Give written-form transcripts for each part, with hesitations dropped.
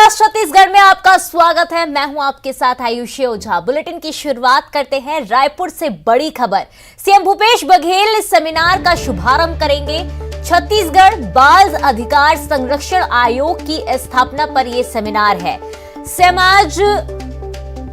Breakfast Chhattisgarh में आपका स्वागत है। मैं हूं आपके साथ आयुषी ओझा। बुलेटिन की शुरुआत करते हैं रायपुर से बड़ी खबर। सीएम भूपेश बघेल इस सेमिनार का शुभारंभ करेंगे। छत्तीसगढ़ बाल अधिकार संरक्षण आयोग की स्थापना पर यह सेमिनार है। आज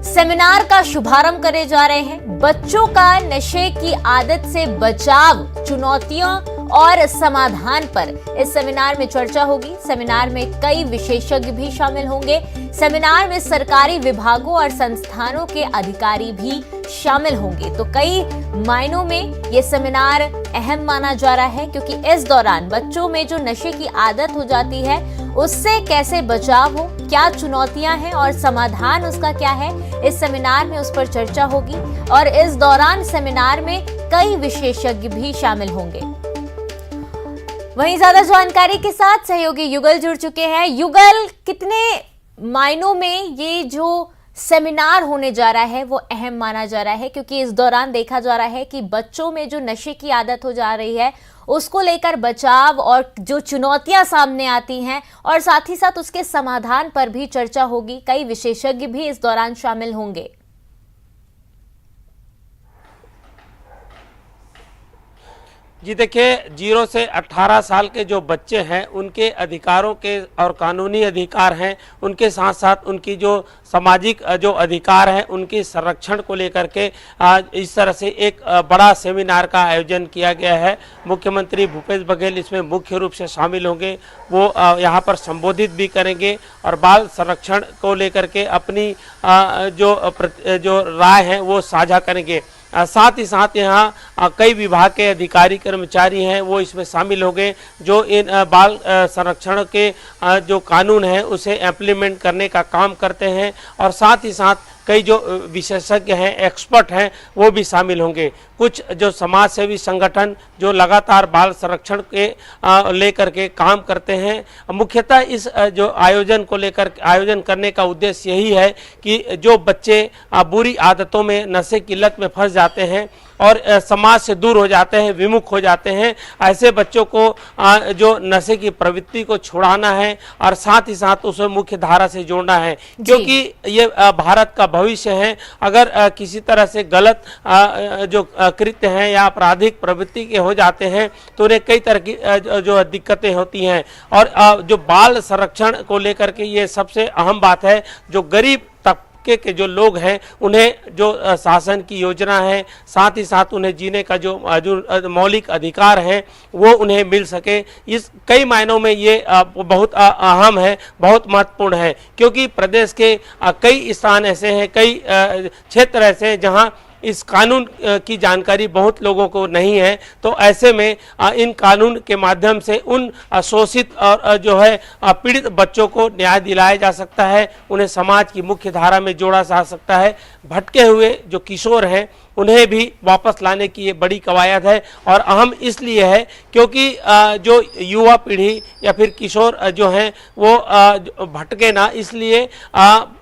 सेमिनार का शुभारंभ करे जा रहे हैं। बच्चों का नशे की आदत से बचाव, चुनौतियां और समाधान पर इस सेमिनार में चर्चा होगी। सेमिनार में कई विशेषज्ञ भी शामिल होंगे। सेमिनार में सरकारी विभागों और संस्थानों के अधिकारी भी शामिल होंगे। तो कई मायनों में ये सेमिनार अहम माना जा रहा है, क्योंकि इस दौरान बच्चों में जो नशे की आदत हो जाती है उससे कैसे बचाव हो, क्या चुनौतियां हैं और समाधान उसका क्या है, इस सेमिनार में उस पर चर्चा होगी। और इस दौरान सेमिनार में कई विशेषज्ञ भी शामिल होंगे। वहीं ज्यादा जानकारी के साथ सहयोगी युगल जुड़ चुके हैं। युगल, कितने मायनों में ये जो सेमिनार होने जा रहा है वो अहम माना जा रहा है, क्योंकि इस दौरान देखा जा रहा है कि बच्चों में जो नशे की आदत हो जा रही है उसको लेकर बचाव और जो चुनौतियां सामने आती हैं और साथ ही साथ उसके समाधान पर भी चर्चा होगी। कई विशेषज्ञ भी इस दौरान शामिल होंगे। जी देखिए, 0 से 18 साल के जो बच्चे हैं उनके अधिकारों के और कानूनी अधिकार हैं, उनके साथ साथ उनकी जो सामाजिक जो अधिकार हैं उनके संरक्षण को लेकर के इस तरह से एक बड़ा सेमिनार का आयोजन किया गया है। मुख्यमंत्री भूपेश बघेल इसमें मुख्य रूप से शामिल होंगे। वो यहाँ पर संबोधित भी करेंगे और बाल संरक्षण को लेकर के अपनी जो राय है वो साझा करेंगे। साथ ही साथ यहाँ कई विभाग के अधिकारी कर्मचारी हैं वो इसमें शामिल होंगे, जो इन बाल संरक्षण के जो कानून है उसे इम्प्लीमेंट करने का काम करते हैं। और साथ ही साथ कई जो विशेषज्ञ हैं, एक्सपर्ट हैं, वो भी शामिल होंगे। कुछ जो समाज सेवी संगठन जो लगातार बाल संरक्षण के लेकर के काम करते हैं। मुख्यतः इस जो आयोजन करने का उद्देश्य यही है कि जो बच्चे बुरी आदतों में, नशे की लत में फंस जाते हैं और समाज से दूर हो जाते हैं, विमुख हो जाते हैं, ऐसे बच्चों को जो नशे की प्रवृत्ति को छुड़ाना है और साथ ही साथ उसे मुख्य धारा से जोड़ना है, क्योंकि ये भारत का भविष्य है। अगर किसी तरह से गलत जो कृत्य हैं या आपराधिक प्रवृत्ति के हो जाते हैं तो उन्हें कई तरह की जो दिक्कतें होती हैं। और जो बाल संरक्षण को लेकर के ये सबसे अहम बात है। जो गरीब के जो लोग हैं उन्हें जो शासन की योजना है, साथ ही साथ उन्हें जीने का जो मौलिक अधिकार है वो उन्हें मिल सके। इस कई मायनों में ये बहुत अहम है, बहुत महत्वपूर्ण है, क्योंकि प्रदेश के कई स्थान ऐसे हैं, कई क्षेत्र ऐसे हैं जहां इस कानून की जानकारी बहुत लोगों को नहीं है। तो ऐसे में इन कानून के माध्यम से उन शोषित और जो है पीड़ित बच्चों को न्याय दिलाया जा सकता है, उन्हें समाज की मुख्य धारा में जोड़ा जा सकता है। भटके हुए जो किशोर हैं उन्हें भी वापस लाने की ये बड़ी कवायद है। और अहम इसलिए है क्योंकि जो युवा पीढ़ी या फिर किशोर जो हैं वो भटके ना, इसलिए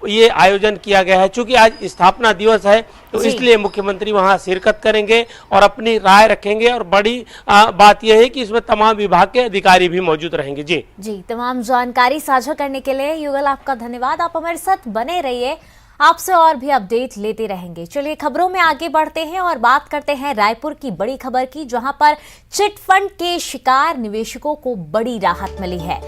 ये आयोजन किया गया है। चूंकि आज स्थापना दिवस है तो इसलिए मुख्यमंत्री वहां शिरकत करेंगे और अपनी राय रखेंगे। और बड़ी बात यह है कि इसमें तमाम विभाग के अधिकारी भी मौजूद रहेंगे। जी, तमाम जानकारी साझा करने के लिए युगल आपका धन्यवाद। आप हमारे साथ बने रहिए, आपसे और भी अपडेट लेते रहेंगे। चलिए खबरों में आगे बढ़ते हैं और बात करते हैं रायपुर की बड़ी खबर की, जहां पर चिट फंड के शिकार निवेशकों को बड़ी राहत मिली है।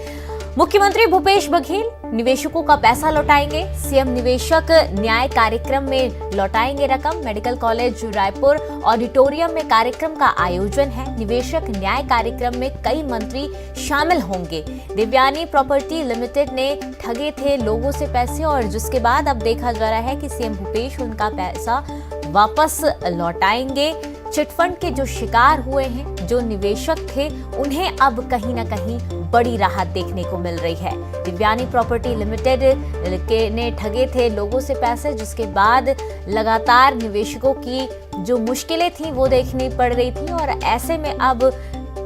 मुख्यमंत्री भूपेश बघेल निवेशकों का पैसा लौटाएंगे। सीएम निवेशक न्याय कार्यक्रम में लौटाएंगे रकम। मेडिकल कॉलेज रायपुर ऑडिटोरियम में कार्यक्रम का आयोजन है। निवेशक न्याय कार्यक्रम में कई मंत्री शामिल होंगे। देवयानी प्रॉपर्टी लिमिटेड ने ठगे थे लोगों से पैसे, और जिसके बाद अब देखा जा रहा है कि सीएम भूपेश उनका पैसा वापस लौटाएंगे। चिटफंड के जो शिकार हुए हैं, जो निवेशक थे, उन्हें अब कहीं ना कहीं बड़ी राहत देखने को मिल रही है। देवयानी प्रॉपर्टी लिमिटेड ने ठगे थे लोगों से पैसे, जिसके बाद लगातार निवेशकों की जो मुश्किलें थी वो देखनी पड़ रही थी, और ऐसे में अब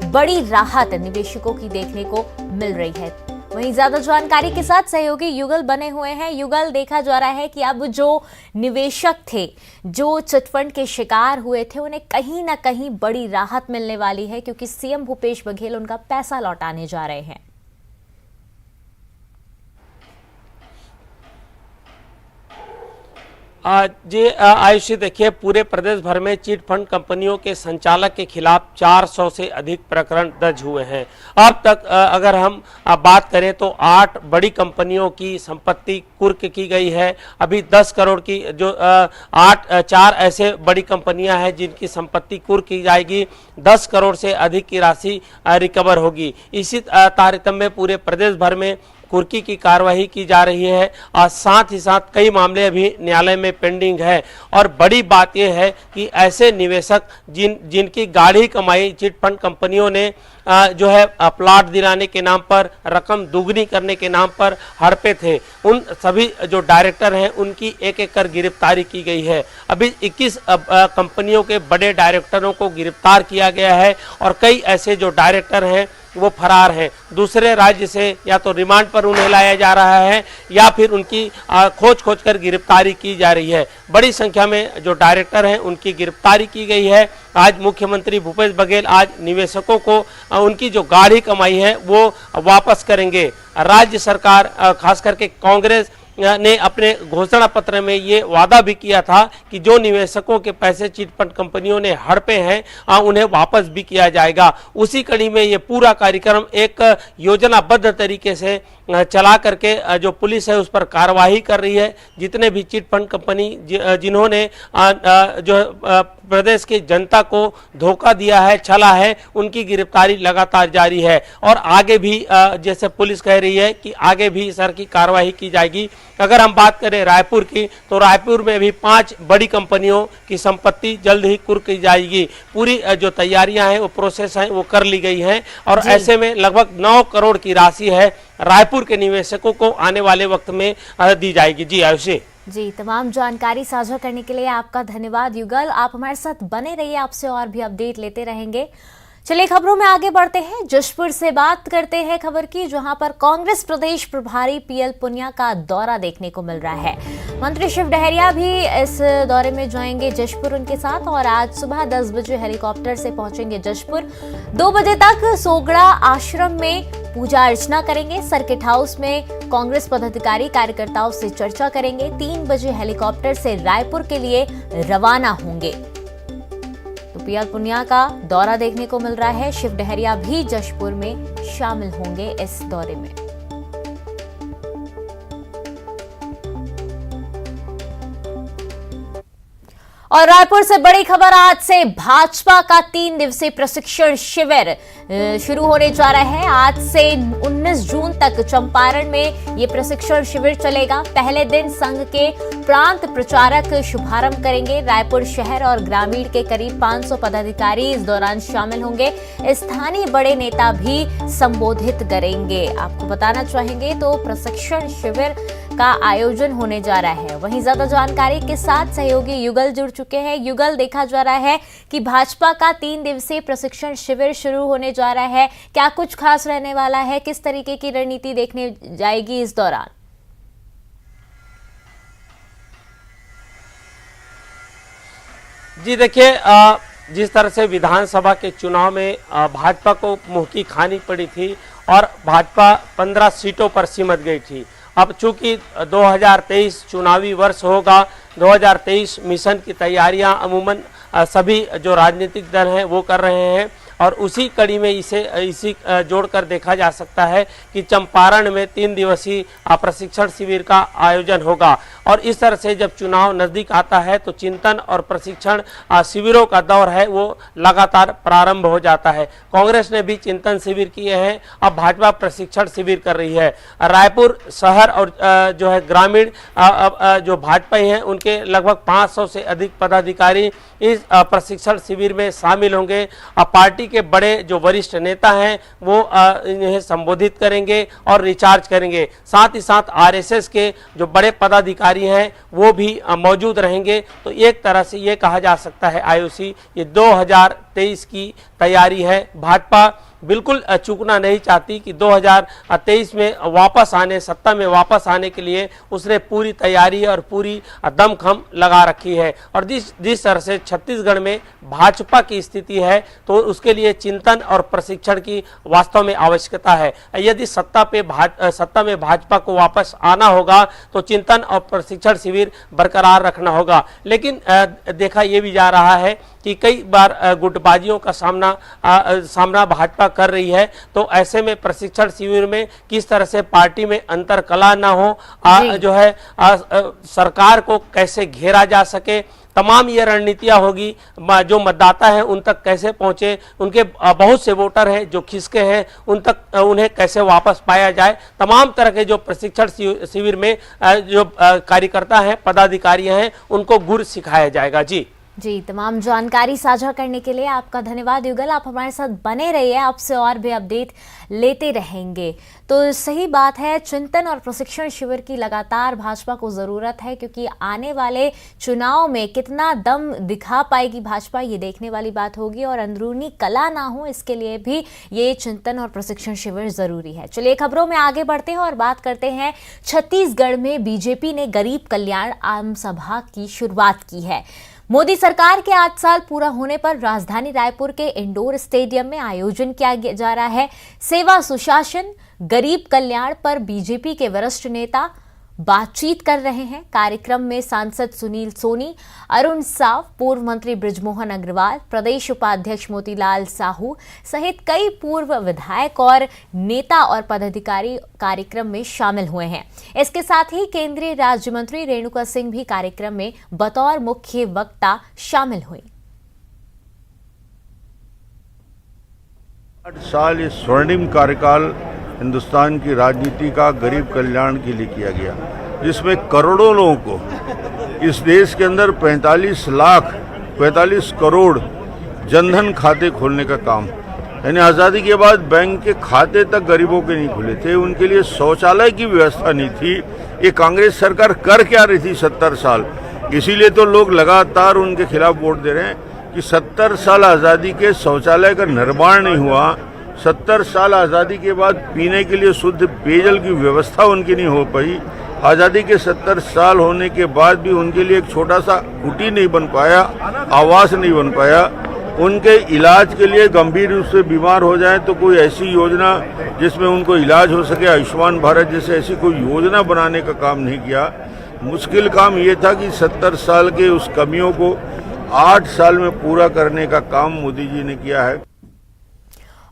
बड़ी राहत निवेशकों की देखने को मिल रही है। वहीं ज्यादा जानकारी के साथ सहयोगी युगल बने हुए हैं। युगल, देखा जा रहा है कि अब जो निवेशक थे, जो चिटफंड के शिकार हुए थे, उन्हें कहीं ना कहीं बड़ी राहत मिलने वाली है, क्योंकि सीएम भूपेश बघेल उनका पैसा लौटाने जा रहे हैं। जी आयुषी, देखिए पूरे प्रदेश भर में चिट फंड कंपनियों के संचालक के खिलाफ 400 से अधिक प्रकरण दर्ज हुए हैं। अब तक अगर हम बात करें तो 8 बड़ी कंपनियों की संपत्ति कुर्क की गई है। अभी 10 करोड़ की जो 4 ऐसे बड़ी कंपनियां हैं जिनकी संपत्ति कुर्क की जाएगी, 10 करोड़ से अधिक की राशि रिकवर होगी। इसी तारतम्य में पूरे प्रदेश भर में कुर्की की कार्रवाई की जा रही है और साथ ही साथ कई मामले अभी न्यायालय में पेंडिंग है। और बड़ी बात यह है कि ऐसे निवेशक जिनकी गाढ़ी कमाई चिट फंड कंपनियों ने जो है प्लॉट दिलाने के नाम पर, रकम दुगनी करने के नाम पर हड़पे थे, उन सभी जो डायरेक्टर हैं उनकी एक एक कर गिरफ्तारी की गई है। अभी 21 कंपनियों के बड़े डायरेक्टरों को गिरफ्तार किया गया है और कई ऐसे जो डायरेक्टर हैं वो फरार हैं। दूसरे राज्य से या तो रिमांड पर उन्हें लाया जा रहा है या फिर उनकी खोज कर गिरफ्तारी की जा रही है। बड़ी संख्या में जो डायरेक्टर हैं उनकी गिरफ्तारी की गई है। आज मुख्यमंत्री भूपेश बघेल आज निवेशकों को उनकी जो गाढ़ी कमाई है वो वापस करेंगे। राज्य सरकार खास करके कांग्रेस ने अपने घोषणा पत्र में ये वादा भी किया था कि जो निवेशकों के पैसे चिट फंड कंपनियों ने हड़पे हैं उन्हें वापस भी किया जाएगा। उसी कड़ी में ये पूरा कार्यक्रम एक योजनाबद्ध तरीके से चला करके जो पुलिस है उस पर कार्रवाई कर रही है। जितने भी चिट फंड कंपनी जिन्होंने जो प्रदेश की जनता को धोखा दिया है, छला है, उनकी गिरफ्तारी लगातार जारी है और आगे भी जैसे पुलिस कह रही है कि आगे भी सर की कार्रवाई की जाएगी। अगर हम बात करें रायपुर की तो रायपुर में भी 5 बड़ी कंपनियों की संपत्ति जल्द ही कुर्क की जाएगी। पूरी जो तैयारियां हैं वो प्रोसेस हैं वो कर ली गई हैं और ऐसे में लगभग 9 करोड़ की राशि है रायपुर के निवेशकों को आने वाले वक्त में दी जाएगी। जी आयुषी। जी, तमाम जानकारी साझा करने के लिए आपका धन्यवाद युगल। आप हमारे साथ बने रहिए, आपसे और भी अपडेट लेते रहेंगे। चलिए खबरों में आगे बढ़ते हैं। जशपुर से बात करते हैं खबर की, जहां पर कांग्रेस प्रदेश प्रभारी पीएल पुनिया का दौरा देखने को मिल रहा है। मंत्री शिव डहरिया भी इस दौरे में जाएंगे जशपुर उनके साथ और आज सुबह 10 बजे हेलीकॉप्टर से पहुंचेंगे जशपुर। 2 बजे तक सोगड़ा आश्रम में पूजा अर्चना करेंगे। सर्किट हाउस में कांग्रेस पदाधिकारी कार्यकर्ताओं से चर्चा करेंगे। 3 बजे हेलीकॉप्टर से रायपुर के लिए रवाना होंगे। तो पीएल पुनिया का दौरा देखने को मिल रहा है। शिव डहरिया भी जशपुर में शामिल होंगे इस दौरे में। और रायपुर से बड़ी खबर, आज से भाजपा का 3 दिवसीय प्रशिक्षण शिविर शुरू होने जा रहा है। आज से 19 जून तक चंपारण में ये प्रशिक्षण शिविर चलेगा। पहले दिन संघ के प्रांत प्रचारक शुभारंभ करेंगे। रायपुर शहर और ग्रामीण के करीब 500 पदाधिकारी इस दौरान शामिल होंगे। स्थानीय बड़े नेता भी संबोधित करेंगे। आपको बताना चाहेंगे तो प्रशिक्षण शिविर का आयोजन होने जा रहा है। वहीं ज्यादा जानकारी के साथ सहयोगी युगल जुड़ चुके हैं। युगल, देखा जा रहा है कि भाजपा का 3 दिवसीय प्रशिक्षण शिविर शुरू होने जा रहा है। क्या कुछ खास रहने वाला है? किस तरीके की रणनीति देखने जाएगी इस दौरान? जी देखिए, जिस तरह से विधानसभा के चुनाव में भाजपा को मुंह की खानी पड़ी थी और भाजपा 15 सीटों पर सिमट गई थी। अब चूंकि 2023 चुनावी वर्ष होगा, 2023 मिशन की तैयारियां अमूमन सभी जो राजनीतिक दल हैं वो कर रहे हैं और उसी कड़ी में इसी जोड़कर देखा जा सकता है कि चंपारण में 3 दिवसीय प्रशिक्षण शिविर का आयोजन होगा। और इस तरह से जब चुनाव नजदीक आता है तो चिंतन और प्रशिक्षण शिविरों का दौर है वो लगातार प्रारंभ हो जाता है। कांग्रेस ने भी चिंतन शिविर किए हैं, अब भाजपा प्रशिक्षण शिविर कर रही है। रायपुर शहर और जो है ग्रामीण जो भाजपा हैं उनके लगभग 500 से अधिक पदाधिकारी इस प्रशिक्षण शिविर में शामिल होंगे। पार्टी के बड़े जो वरिष्ठ नेता हैं वो इन्हें संबोधित करेंगे और रिचार्ज करेंगे। साथ ही साथ आरएसएस के जो बड़े पदाधिकारी हैं वो भी मौजूद रहेंगे। तो एक तरह से ये कहा जा सकता है आयुषी, ये 2023 की तैयारी है। भाजपा बिल्कुल चूकना नहीं चाहती कि 2023 में वापस आने, सत्ता में वापस आने के लिए उसने पूरी तैयारी और पूरी दमखम लगा रखी है। और जिस तरह से छत्तीसगढ़ में भाजपा की स्थिति है तो उसके लिए चिंतन और प्रशिक्षण की वास्तव में आवश्यकता है। यदि सत्ता में भाजपा को वापस आना होगा तो चिंतन और प्रशिक्षण शिविर बरकरार रखना होगा। लेकिन देखा यह भी जा रहा है कि कई बार गुटबाजियों का सामना भाजपा कर रही है, तो ऐसे में प्रशिक्षण शिविर में किस तरह से पार्टी में अंतरकलह ना हो, जो है सरकार को कैसे घेरा जा सके, तमाम ये रणनीतियां होगी। जो मतदाता हैं उन तक कैसे पहुंचे, उनके बहुत से वोटर हैं जो खिसके हैं उन तक उन्हें कैसे वापस पाया जाए, तमाम तरह के जो प्रशिक्षण शिविर में जो कार्यकर्ता हैं, पदाधिकारी हैं, उनको गुर सिखाया जाएगा। जी, तमाम जानकारी साझा करने के लिए आपका धन्यवाद युगल। आप हमारे साथ बने रहिए, आपसे और भी अपडेट लेते रहेंगे। तो सही बात है, चिंतन और प्रशिक्षण शिविर की लगातार भाजपा को ज़रूरत है, क्योंकि आने वाले चुनाव में कितना दम दिखा पाएगी भाजपा, ये देखने वाली बात होगी। और अंदरूनी कला ना हो, इसके लिए भी ये चिंतन और प्रशिक्षण शिविर ज़रूरी है। चलिए खबरों में आगे बढ़ते हैं और बात करते हैं। छत्तीसगढ़ में बीजेपी ने गरीब कल्याण आम सभा की शुरुआत की है। मोदी सरकार के 8 साल पूरा होने पर राजधानी रायपुर के इंडोर स्टेडियम में आयोजन किया जा रहा है। सेवा, सुशासन, गरीब कल्याण पर बीजेपी के वरिष्ठ नेता बातचीत कर रहे हैं। कार्यक्रम में सांसद सुनील सोनी, अरुण साव, पूर्व मंत्री बृजमोहन अग्रवाल, प्रदेश उपाध्यक्ष मोतीलाल साहू सहित कई पूर्व विधायक और नेता और पदाधिकारी कार्यक्रम में शामिल हुए हैं। इसके साथ ही केंद्रीय राज्य मंत्री रेणुका सिंह भी कार्यक्रम में बतौर मुख्य वक्ता शामिल हुई। 8 साल इस स्वर्णिम कार्यकाल हिंदुस्तान की राजनीति का गरीब कल्याण के लिए किया गया, जिसमें करोड़ों लोगों को इस देश के अंदर 45 करोड़ जनधन खाते खोलने का काम, यानी आज़ादी के बाद बैंक के खाते तक गरीबों के नहीं खुले थे, उनके लिए शौचालय की व्यवस्था नहीं थी। ये कांग्रेस सरकार कर क्या रही थी 70 साल? इसीलिए तो लोग लगातार उनके खिलाफ वोट दे रहे हैं कि 70 साल आज़ादी के शौचालय का निर्माण नहीं हुआ, 70 साल आज़ादी के बाद पीने के लिए शुद्ध पेयजल की व्यवस्था उनकी नहीं हो पाई, आज़ादी के 70 साल होने के बाद भी उनके लिए एक छोटा सा कुटी नहीं बन पाया, आवास नहीं बन पाया। उनके इलाज के लिए गंभीर रूप से बीमार हो जाए तो कोई ऐसी योजना जिसमें उनको इलाज हो सके, आयुष्मान भारत जैसे ऐसी कोई योजना बनाने का काम नहीं किया। मुश्किल काम ये था कि 70 साल के उस कमियों को 8 साल में पूरा करने का काम मोदी जी ने किया है।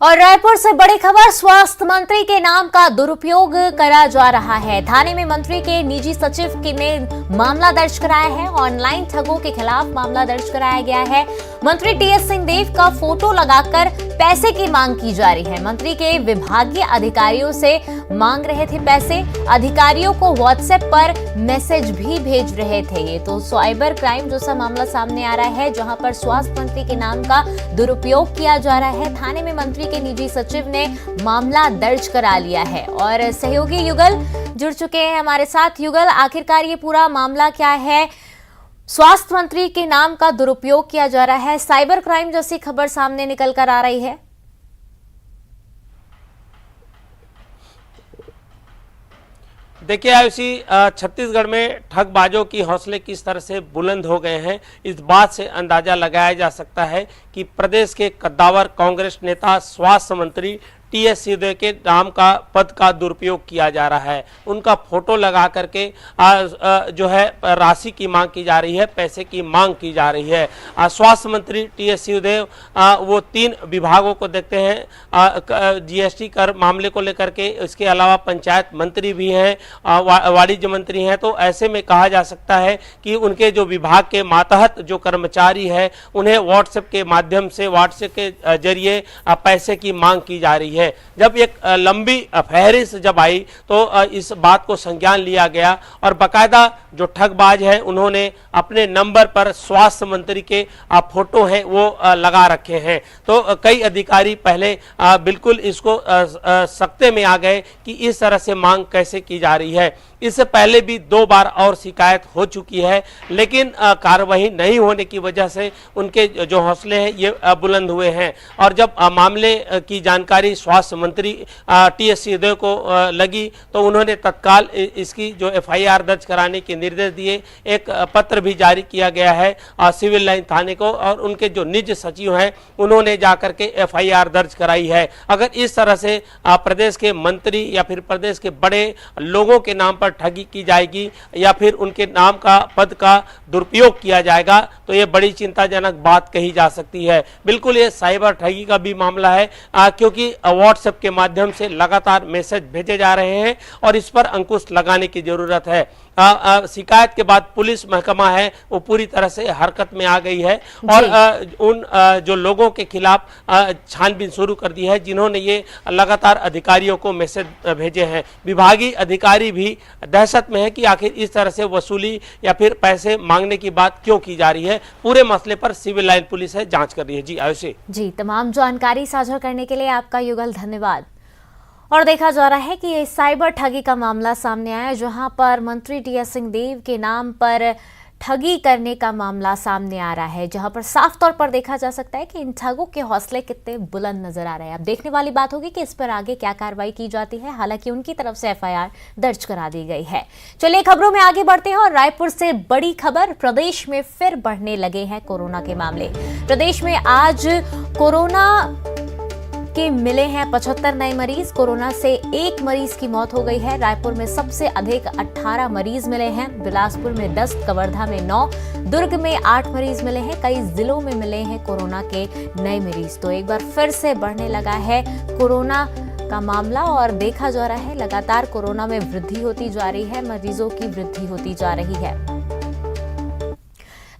और रायपुर से बड़ी खबर, स्वास्थ्य मंत्री के नाम का दुरुपयोग करा जा रहा है। थाने में मंत्री के निजी सचिव ने मामला दर्ज कराया है। ऑनलाइन ठगों के खिलाफ मामला दर्ज कराया गया है। मंत्री टीएस सिंहदेव का फोटो लगाकर पैसे की मांग की जा रही है। मंत्री के विभागीय अधिकारियों से मांग रहे थे पैसे, अधिकारियों को व्हाट्सएप पर मैसेज भी भेज रहे थे। ये तो साइबर क्राइम जैसा मामला सामने आ रहा है, जहां पर स्वास्थ्य मंत्री के नाम का दुरुपयोग किया जा रहा है। थाने में मंत्री के निजी सचिव ने मामला दर्ज करा लिया है। और सहयोगी युगल जुड़ चुके हैं हमारे साथ। युगल, आखिरकार ये पूरा मामला क्या है? स्वास्थ्य मंत्री के नाम का दुरुपयोग किया जा रहा है, साइबर क्राइम जैसी खबर सामने निकल कर आ रही है। देखिए आयुषी, छत्तीसगढ़ में ठगबाजों की हौसले किस तरह से बुलंद हो गए हैं, इस बात से अंदाजा लगाया जा सकता है कि प्रदेश के कद्दावर कांग्रेस नेता स्वास्थ्य मंत्री टीएस सिंहदेव के नाम का पद का दुरुपयोग किया जा रहा है। उनका फोटो लगा करके जो है राशि की मांग की जा रही है, पैसे की मांग की जा रही है। स्वास्थ्य मंत्री टीएस सिंहदेव वो 3 विभागों को देखते हैं, जीएसटी कर मामले को लेकर के, इसके अलावा पंचायत मंत्री भी हैं, वाणिज्य मंत्री हैं। तो ऐसे में कहा जा सकता है कि उनके जो विभाग के मातहत जो कर्मचारी है उन्हें व्हाट्सएप के माध्यम से, व्हाट्सएप के जरिए पैसे की मांग की जा रही है। है। जब एक लंबी फहरिस्त जब आई तो इस बात को संज्ञान लिया गया और बाकायदा जो ठगबाज है उन्होंने अपने नंबर पर स्वास्थ्य मंत्री के फोटो हैं वो लगा रखे हैं। तो कई अधिकारी पहले बिल्कुल इसको सकते में आ गए कि इस तरह से मांग कैसे की जा रही है। इससे पहले भी 2 बार और शिकायत हो चुकी है, लेकिन कार्रवाई नहीं होने की वजह से उनके जो हौसले हैं ये बुलंद हुए हैं। और जब मामले की जानकारी स्वास्थ्य मंत्री टीएस सिंहदेव को लगी तो उन्होंने तत्काल इसकी जो एफआईआर दर्ज कराने के निर्देश दिए। एक पत्र भी जारी किया गया है सिविल लाइन थाने को और उनके जो निज सचिव हैं उन्होंने जाकर के एफआईआर दर्ज कराई है। अगर इस तरह से प्रदेश के मंत्री या फिर प्रदेश के बड़े लोगों के नाम पर ठगी की जाएगी या फिर उनके नाम का पद का दुरुपयोग किया जाएगा तो ये बड़ी चिंताजनक बात कही जा सकती है। बिल्कुल ये साइबर ठगी का भी मामला है क्योंकि व्हाट्सएप के माध्यम से लगातार मैसेज भेजे जा रहे हैं और इस पर अंकुश लगाने की जरूरत है। शिकायत के बाद पुलिस महकमा है वो पूरी तरह से हरकत में आ गई है और उन जो लोगों के खिलाफ छानबीन शुरू कर दी है जिन्होंने ये लगातार अधिकारियों को मैसेज भेजे हैं। विभागीय अधिकारी भी दहशत में है कि आखिर इस तरह से वसूली या फिर पैसे मांगने की बात क्यों की जा रही है। पूरे मसले पर सिविल लाइन पुलिस है जांच कर रही है। जी आयुषी जी, तमाम जानकारी साझा करने के लिए आपका युगल धन्यवाद। और देखा जा रहा है कि ये साइबर ठगी का मामला सामने आया जहां पर मंत्री टीएस सिंहदेव के नाम पर ठगी करने का मामला सामने आ रहा है, जहां पर साफ तौर पर देखा जा सकता है कि इन ठगों के हौसले कितने बुलंद नजर आ रहे हैं। अब देखने वाली बात होगी कि इस पर आगे क्या कार्रवाई की जाती है। हालांकि उनकी तरफ से एफआईआर दर्ज करा दी गई है। चलिए खबरों में आगे बढ़ते हैं और रायपुर से बड़ी खबर, प्रदेश में फिर बढ़ने लगे हैं कोरोना के मामले। प्रदेश में आज कोरोना के मिले हैं 75 नए मरीज। कोरोना से 1 मरीज की मौत हो गई है। रायपुर में सबसे अधिक 18 मरीज मिले हैं, बिलासपुर में 10, कवर्धा में 9, दुर्ग में 8 मरीज मिले हैं। कई जिलों में मिले हैं कोरोना के नए मरीज। तो एक बार फिर से बढ़ने लगा है कोरोना का मामला और देखा जा रहा है लगातार कोरोना में वृद्धि होती जा रही है, मरीजों की वृद्धि होती जा रही है।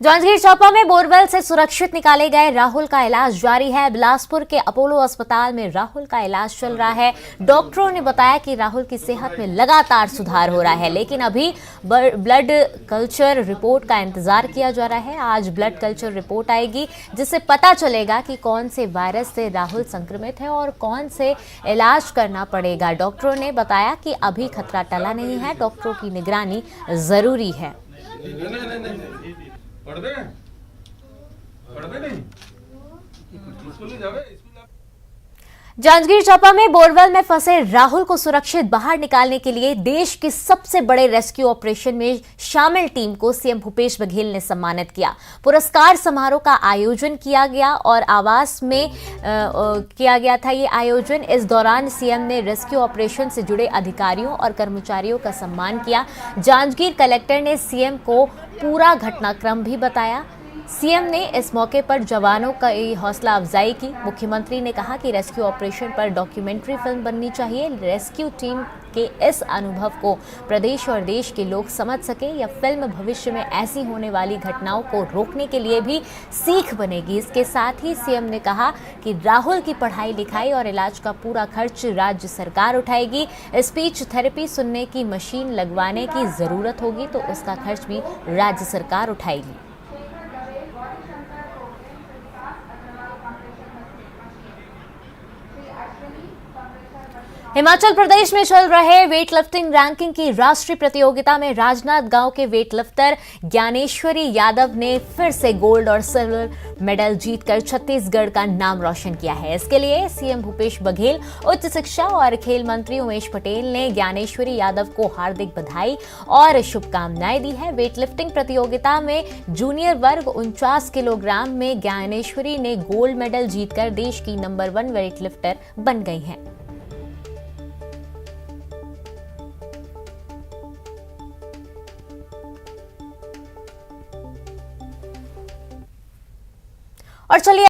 जांजगीर चांपा में बोरवेल से सुरक्षित निकाले गए राहुल का इलाज जारी है। बिलासपुर के अपोलो अस्पताल में राहुल का इलाज चल रहा है। डॉक्टरों ने बताया कि राहुल की सेहत में लगातार सुधार हो रहा है, लेकिन अभी ब्लड कल्चर रिपोर्ट का इंतजार किया जा रहा है। आज ब्लड कल्चर रिपोर्ट आएगी जिससे पता चलेगा कि कौन से वायरस से राहुल संक्रमित है और कौन से इलाज करना पड़ेगा। डॉक्टरों ने बताया कि अभी खतरा टला नहीं है, डॉक्टरों की निगरानी जरूरी है। पढ़ दे नहीं जांजगीर चांपा में बोरवेल में फंसे राहुल को सुरक्षित बाहर निकालने के लिए देश के सबसे बड़े रेस्क्यू ऑपरेशन में शामिल टीम को सीएम भूपेश बघेल ने सम्मानित किया। पुरस्कार समारोह का आयोजन किया गया और आवास में किया गया था ये आयोजन। इस दौरान सीएम ने रेस्क्यू ऑपरेशन से जुड़े अधिकारियों और कर्मचारियों का सम्मान किया। जांजगीर कलेक्टर ने सीएम को पूरा घटनाक्रम भी बताया। सीएम ने इस मौके पर जवानों का हौसला अफजाई की। मुख्यमंत्री ने कहा कि रेस्क्यू ऑपरेशन पर डॉक्यूमेंट्री फिल्म बननी चाहिए। रेस्क्यू टीम के इस अनुभव को प्रदेश और देश के लोग समझ सके। यह फिल्म भविष्य में ऐसी होने वाली घटनाओं को रोकने के लिए भी सीख बनेगी। इसके साथ ही सीएम ने कहा कि राहुल की पढ़ाई लिखाई और इलाज का पूरा खर्च राज्य सरकार उठाएगी। स्पीच थेरेपी सुनने की मशीन लगवाने की जरूरत होगी तो उसका खर्च भी राज्य सरकार उठाएगी। हिमाचल प्रदेश में चल रहे वेट लिफ्टिंग रैंकिंग की राष्ट्रीय प्रतियोगिता में राजनांदगांव के वेट लिफ्टर ज्ञानेश्वरी यादव ने फिर से गोल्ड और सिल्वर मेडल जीतकर छत्तीसगढ़ का नाम रोशन किया है। इसके लिए सीएम भूपेश बघेल, उच्च शिक्षा और खेल मंत्री उमेश पटेल ने ज्ञानेश्वरी यादव को हार्दिक बधाई और शुभकामनाएं दी है। वेट लिफ्टिंग प्रतियोगिता में जूनियर वर्ग 49 किलोग्राम में ज्ञानेश्वरी ने गोल्ड मेडल जीतकर देश की नंबर 1 वेट लिफ्टर बन गई हैं। और चलिए